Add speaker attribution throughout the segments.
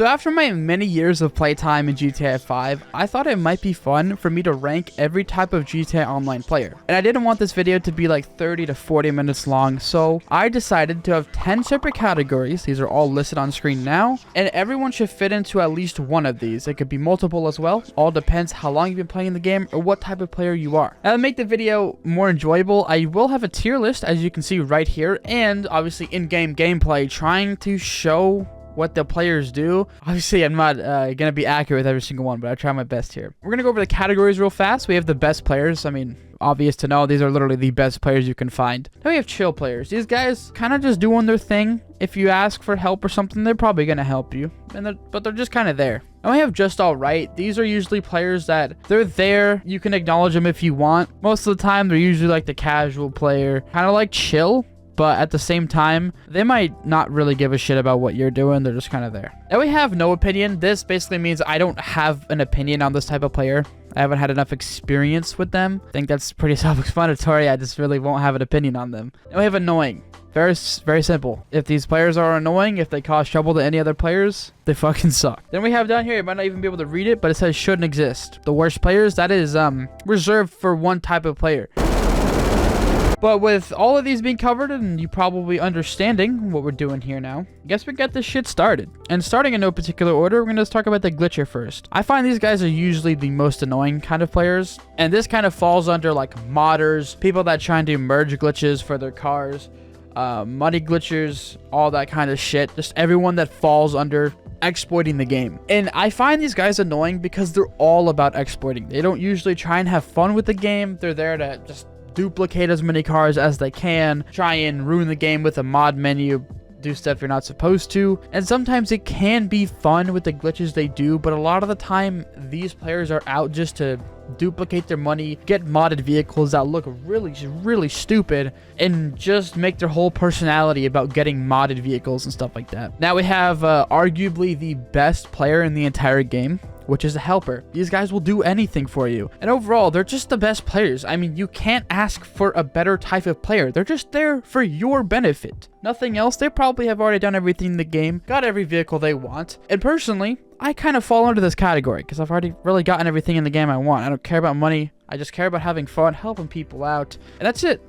Speaker 1: So after my many years of playtime in GTA 5, I thought it might be fun for me to rank every type of GTA Online player. And I didn't want this video to be like 30 to 40 minutes long, so I decided to have 10 separate categories. These are all listed on screen now, and everyone should fit into at least one of these. It could be multiple as well. All depends how long you've been playing the game or what type of player you are. Now, to make the video more enjoyable, I will have a tier list, as you can see right here, and obviously in-game gameplay trying to show what the players do. Obviously, I'm not gonna be accurate with every single one, but I try my best here. We're gonna go over the categories real fast. We have the best players. I mean, obvious to know, these are literally the best players you can find. Then we have chill players. These guys kind of just doing their thing. If you ask for help or something, they're probably gonna help you, but they're just kind of there. And we have just all right. These are usually players that they're there. You can acknowledge them if you want. Most of the time, they're usually like the casual player, kind of like chill. But at the same time, they might not really give a shit about what you're doing. They're just kind of there. And we have no opinion. This basically means I don't have an opinion on this type of player. I haven't had enough experience with them. I think that's pretty self-explanatory. I just really won't have an opinion on them. And we have annoying. Very simple. If these players are annoying, if they cause trouble to any other players, they fucking suck. Then we have down here, you might not even be able to read it, but it says shouldn't exist. The worst players, that is reserved for one type of player. But with all of these being covered and you probably understanding what we're doing here now, I guess we get this shit started. And starting in no particular order, we're going to talk about the glitcher first. I find these guys are usually the most annoying kind of players. And this kind of falls under like modders, people that try and do merge glitches for their cars, money glitchers, all that kind of shit. Just everyone that falls under exploiting the game. And I find these guys annoying because they're all about exploiting. They don't usually try and have fun with the game. They're there to just duplicate as many cars as they can, try and ruin the game with a mod menu, do stuff you're not supposed to. And sometimes it can be fun with the glitches they do, but a lot of the time these players are out just to duplicate their money, get modded vehicles that look really stupid, and just make their whole personality about getting modded vehicles and stuff like that. Now we have arguably the best player in the entire game, which is a helper. These guys will do anything for you. And overall, they're just the best players. I mean, you can't ask for a better type of player. They're just there for your benefit. Nothing else. They probably have already done everything in the game, got every vehicle they want. And personally, I kind of fall into this category because I've already really gotten everything in the game I want. I don't care about money. I just care about having fun, helping people out. And that's it.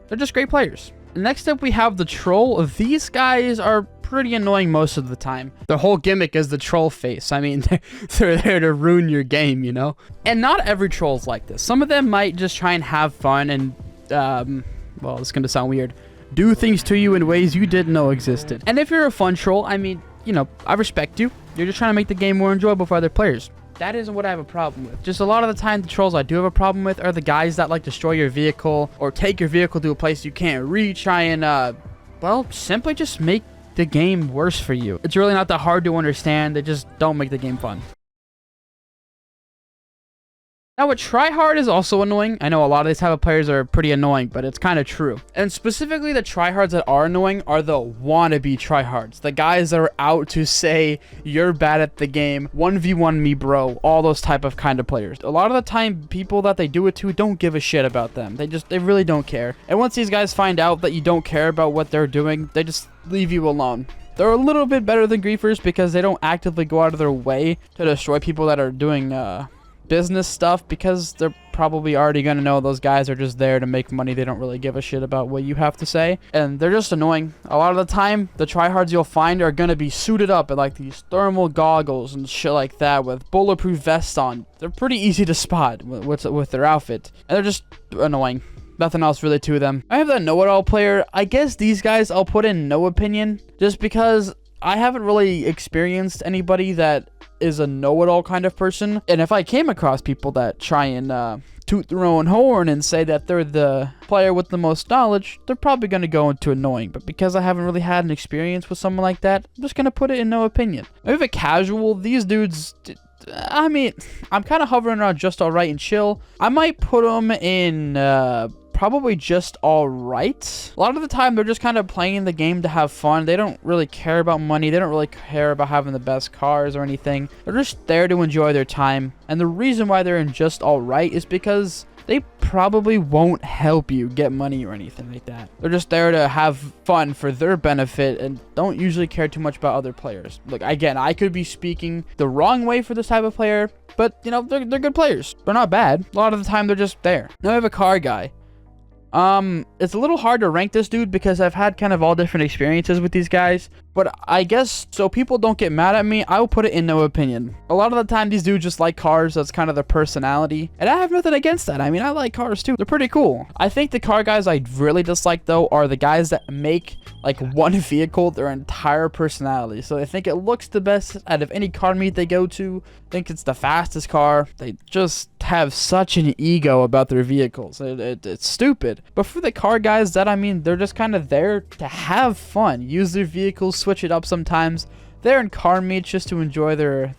Speaker 1: They're just great players. Next up, we have the troll. These guys are pretty annoying most of the time. The whole gimmick is the troll face. I mean, they're there to ruin your game, you know? And not every troll's like this. Some of them might just try and have fun and, well, it's gonna sound weird, do things to you in ways you didn't know existed. And if you're a fun troll, I mean, you know, I respect you. You're just trying to make the game more enjoyable for other players. That isn't what I have a problem with. Just a lot of the time, the trolls I do have a problem with are the guys that like destroy your vehicle or take your vehicle to a place you can't reach, try and, well, simply just make the game worse for you. It's really not that hard to understand. They just don't make the game fun. Now, a tryhard is also annoying. I know a lot of these type of players are pretty annoying, but it's kind of true. And specifically, the tryhards that are annoying are the wannabe tryhards. The guys that are out to say, you're bad at the game, 1v1 me, bro. All those type of kind of players. A lot of the time, people that they do it to don't give a shit about them. They really don't care. And once these guys find out that you don't care about what they're doing, they just leave you alone. They're a little bit better than griefers because they don't actively go out of their way to destroy people that are doing, business stuff, because they're probably already going to know those guys are just there to make money. They don't really give a shit about what you have to say, and they're just annoying. A lot of the time, the tryhards you'll find are going to be suited up in like these thermal goggles and shit like that with bulletproof vests on. They're pretty easy to spot with their outfit, and they're just annoying. Nothing else really to them. I have the know-it-all player. I guess these guys I'll put in no opinion, just because I haven't really experienced anybody that is a know-it-all kind of person. And if I came across people that try and toot their own horn and say that they're the player with the most knowledge, they're probably going to go into annoying. But because I haven't really had an experience with someone like that, I'm just going to put it in no opinion. Maybe a casual, these dudes, I mean, I'm kind of hovering around just alright and chill. I might put them in probably just all right. A lot of the time, they're just kind of playing the game to have fun. They don't really care about money. They don't really care about having the best cars or anything. They're just there to enjoy their time. And the reason why they're in just all right is because they probably won't help you get money or anything like that. They're just there to have fun for their benefit and don't usually care too much about other players. Look, again, I could be speaking the wrong way for this type of player, but, you know, they're good players. They're not bad. A lot of the time, they're just there. Now I have a car guy. It's a little hard to rank this dude because I've had kind of all different experiences with these guys, but I guess so people don't get mad at me, I will put it in no opinion. A lot of the time, these dudes just like cars. That's kind of their personality, and I have nothing against that. I mean, I like cars too. They're pretty cool. I think the car guys I really dislike, though, are the guys that make like one vehicle their entire personality. So they think it looks the best out of any car meet they go to, think it's the fastest car. They just have such an ego about their vehicles. It's stupid. But for the car guys, that, I mean, they're just kind of there to have fun, use their vehicles, switch it up sometimes. They're in car meets just to enjoy their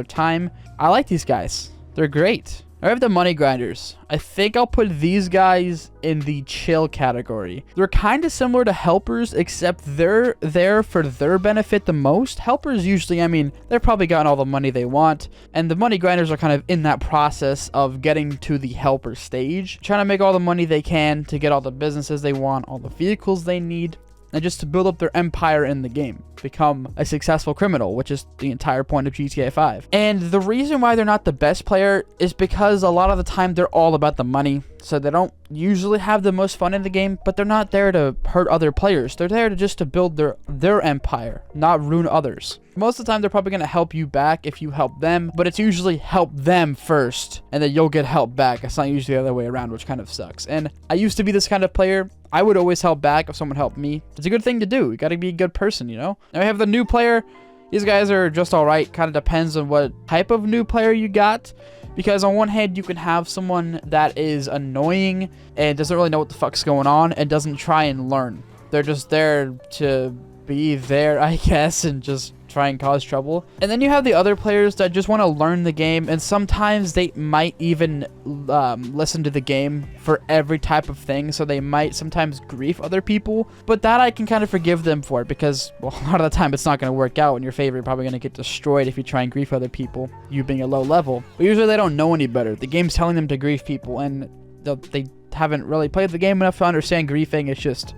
Speaker 1: time. I like these guys. They're great. I have the money grinders. I think I'll put these guys in the chill category. They're kind of similar to helpers, except they're there for their benefit the most. Helpers usually, I mean, they're probably gotten all the money they want, and the money grinders are kind of in that process of getting to the helper stage, trying to make all the money they can to get all the businesses they want, all the vehicles they need, and just to build up their empire in the game, become a successful criminal, which is the entire point of GTA 5. And the reason why they're not the best player is because a lot of the time they're all about the money, so they don't usually have the most fun in the game, but they're not there to hurt other players. They're there to just to build their empire, not ruin others. Most of the time, they're probably going to help you back if you help them, but it's usually help them first, and then you'll get help back. It's not usually the other way around, which kind of sucks. And I used to be this kind of player. I would always help back if someone helped me. It's a good thing to do. You got to be a good person, you know? Now we have the new player. These guys are just all right. Kind of depends on what type of new player you got. Because on one hand, you can have someone that is annoying and doesn't really know what the fuck's going on and doesn't try and learn. They're just there to be there, I guess, and just try and cause trouble. And then you have the other players that just want to learn the game, and sometimes they might even listen to the game for every type of thing, so they might sometimes grief other people, but that I can kind of forgive them for, because, well, a lot of the time it's not going to work out, and your favorite probably going to get destroyed if you try and grief other people, you being a low level. But usually they don't know any better. The game's telling them to grief people, and they haven't really played the game enough to understand griefing. It's just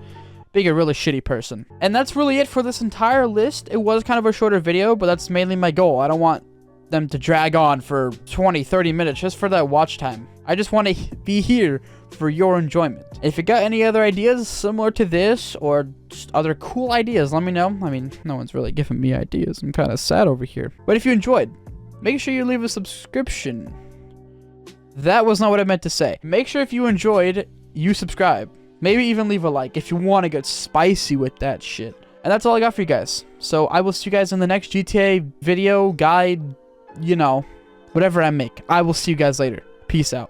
Speaker 1: being a really shitty person. And that's really it for this entire list. It was kind of a shorter video, but that's mainly my goal. I don't want them to drag on for 20-30 minutes just for that watch time. I just want to be here for your enjoyment. If you got any other ideas similar to this or just other cool ideas, let me know. I mean, no one's really giving me ideas. I'm kind of sad over here. But if you enjoyed, make sure you leave a subscription. That was not what I meant to say. Make sure if you enjoyed, you subscribe. Maybe even leave a like if you want to get spicy with that shit. And that's all I got for you guys. So I will see you guys in the next GTA video, guide, you know, whatever I make. I will see you guys later. Peace out.